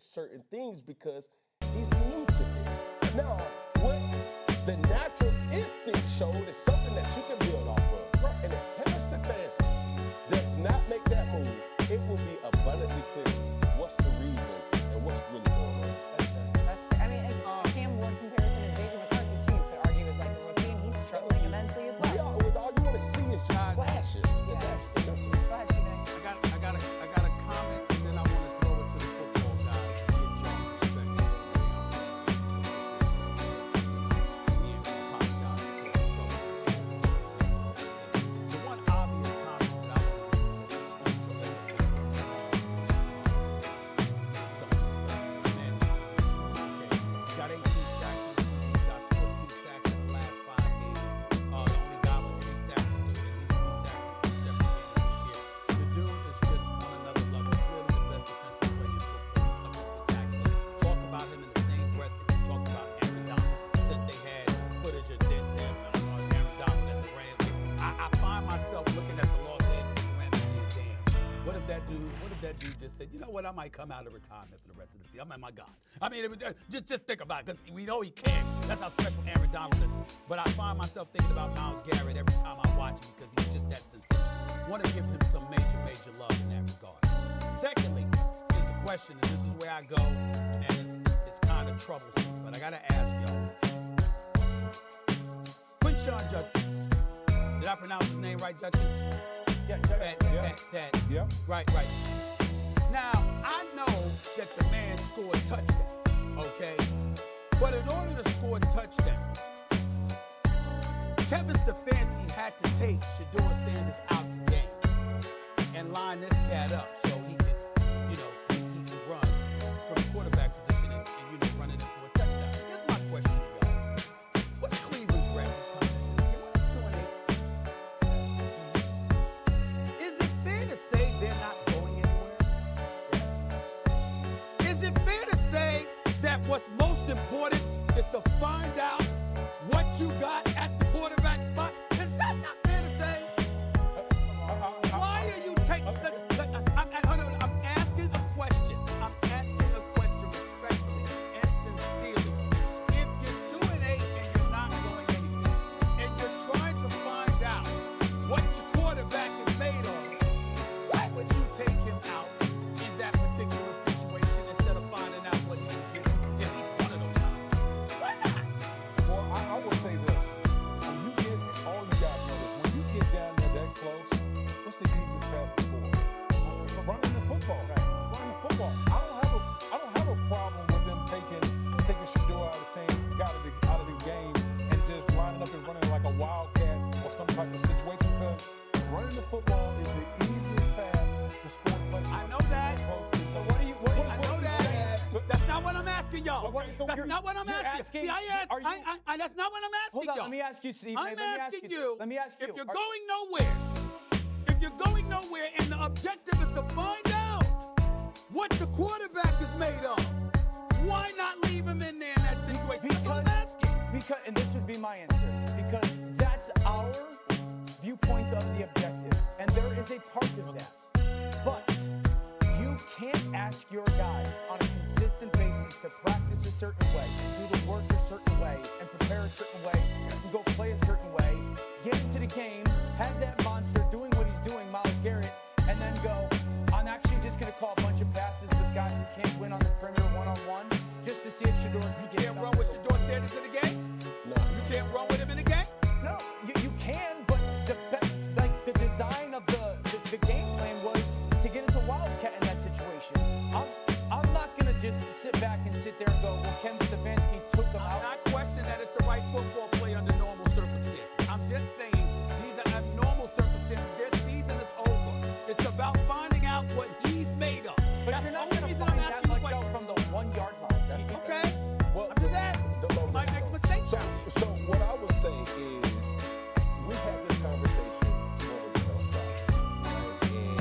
certain things because he's new to this. Now, what the natural instinct showed is something that you can build off of. And if Kevin Stefanski does not make that move, it will be abundantly clear what's the reason and what's really going on. I mean, Cam Ward comparison is Jason McCarthy, too. You could argue is like a rookie, and he's struggling immensely as well. Yeah, all you want to see is just flashes. Yeah. That's Go ahead, Stephen. I got a comment, and then I want to throw it to the football guys to get your perspective. The one obvious comment that I want to make is some of this man got 18 sacks, he's got 14 sacks in the last 5 games. The only guy with 3 sacks and at least 3 sacks in 7 games this year. The dude is just on another level. Clearly the best defensive player in football. He's something spectacular. Talk about him in the same breath that you talk about Aaron Donald. Since they had footage of this and Aaron Donald at the Rams. I find myself looking at the Los Angeles Rams and saying, damn, what if that dude just said, you know what, I might come out of retirement for the rest of the season. My God. I mean, just think about it, because we know he can. That's how special Aaron Donald is. But I find myself thinking about Myles Garrett every time I watch him because he's just that sensational. Want to give him some major love in that regard. Secondly, is the question, and this is where I go, and it's kind of troublesome, but I got to ask y'all this. Quinshawn Judkins. Did I pronounce his name right, Judkins? Yeah. Yeah. Right. Now, I know that the man scored touchdowns, okay? But in order to score touchdowns, Kevin Stefanski had to take Shedeur Sanders out the game and line this cat up so he could, he can run from the quarterback position and run it in for a touchdown. Here's my question to y'all. What's Cleveland's record coming in? Is it fair to say they're not going anywhere? Is it fair to say that what's most important is to find out what you got at the quarterback spot? Is that not fair to say? Why are you taking? I'm asking a question. I'm asking a question respectfully and sincerely. If you're 2-8 and you're not going anywhere, and you're trying to find out what your quarterback is made of, why would you take him out in that particular situation instead of finding out what he can get at least one of those times? Why not? Well, I will say this. When you get, all you guys know is when you get down there that close, what's the easiest path to score? Running the football. Running the football. I don't have a problem with them taking Shedeur out of the game and just lining up and running like a wildcat or some type of situation, because running the football is the easiest path to score touchdowns. I know that. So what are you? I know that. That's not what I'm asking y'all. That's not what I'm asking. See, that's not what I'm asking Hold on, y'all. let me ask you, Steve. I'm asking you. Let me ask you. If you're going nowhere, and the objective is to find out what the quarterback is made of, why not leave him in there in that situation? That's what I'm asking. And this would be my answer, because that's our viewpoint of the objective, and there is a part of that. But you can't ask your guys on a consistent basis to practice a certain way, do the work a certain way, and prepare a certain way, and go play a certain way, get into the game, have that monster doing what he's doing, Myles Garrett, and then go, I'm actually just going to call a bunch of passes with guys who can't win on the perimeter one-on-one, just to see if Shedeur can get can't run with Shedeur Sanders in the game? No. You can't run with him in the game? No, you can, but the design of the game plan was to get into Wildcat in that situation. I'm not going to just sit back and sit there and go, well, Kevin Stefanski took him out. I'm not questioning that it's the right football play under normal circumstances. I'm just saying these are abnormal circumstances. Their season is over. It's about finding out what he's made of. But That's you're not the going only to reason find I'm that asking much the out question. from the 1 yard line. Okay? Well, I'm just asking. Might make a mistake. So what I would say is we had this conversation when it was outside, right? And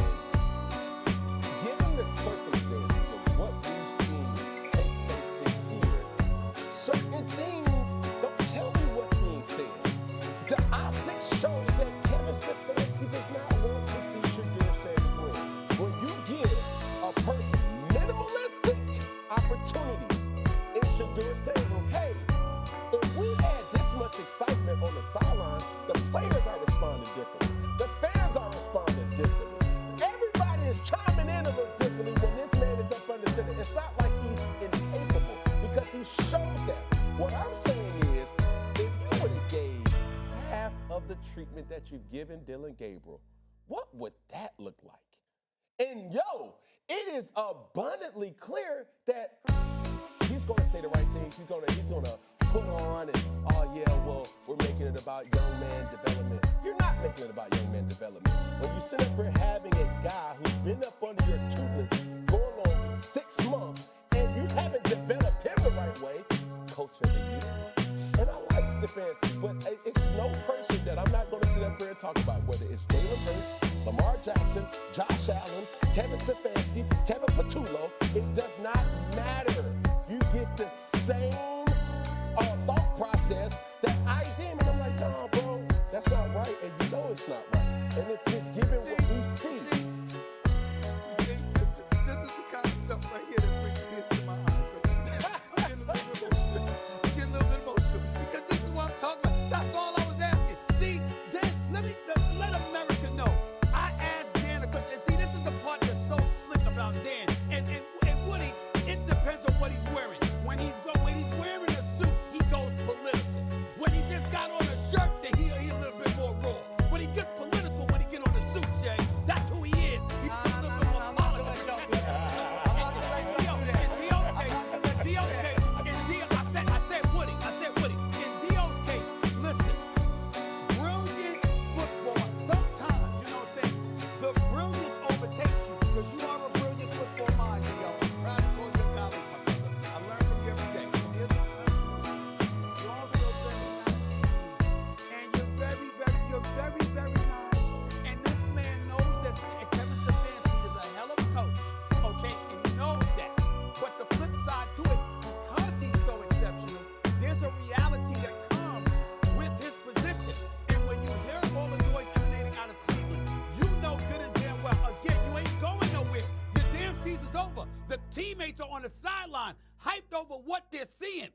given the circumstances of what we've seen take place this year, certain things don't tell me what's being said. The optics show that Kevin Stefanski does not want to see Shedeur Sanders win. opportunities. And Shedeur saying, well, hey, if we had this much excitement on the sideline, the players are responding differently. The fans are responding differently. Everybody is chiming in a little differently when this man is up under center. It's not like he's incapable because he shows that. What I'm saying is, if you would have gave half of the treatment that you've given Dylan Gabriel, what would that look like? And it is abundantly clear that he's going to say the right things. He's going to put on and, oh yeah, well, we're making it about young man development. You're not making it about young man development. When you sit up here having a guy who's been up under your tutelage going on 6 months and you haven't developed him the right way, coach of the year. And I like Stefanski, but it's no person that I'm not going to sit up here and talk about, whether it's Jalen Hurts, Lamar Jackson, Josh Allen, Kevin Stefanski, Kevin Patullo. It does not matter. You get the same thought process that I did. And I'm like, nah, bro, that's not right. And you know it's not right. And it's just given what we see. This is the kind of stuff right here that brings tears to my eyes. I'm getting a little bit emotional. Because this is what I'm talking about. That's all I was asking. See, Dan, let America know. I asked Dan, and see, this is the part that's so slick about Dan. And Woody, it depends on what he's wearing. When he's wearing a suit, he goes political. When he just got on a shirt, then he a little bit more raw. When he gets political, when he get on the suit, Jay, that's who he is. He's a little bit more political. I said Woody. In Dio's case, listen, brilliant football. Sometimes, you know what I'm saying, the brilliance overtakes you because you are a brilliant football mind, Dio. I'm proud to call you a colleague, my brother. I learn from you every day. So here's the thing. You're also very nice. And you're very, very nice. And this man knows that Kevin Stefanski is a hell of a coach. Okay? And he knows that. But the flip side to it, because he's so exceptional, there's a reality that comes with his position. And when you hear all the noise emanating out of Cleveland, you know good and damn well, again, you ain't going nowhere. Your damn season's over. The teammates are on the sideline, hyped over what they're seeing.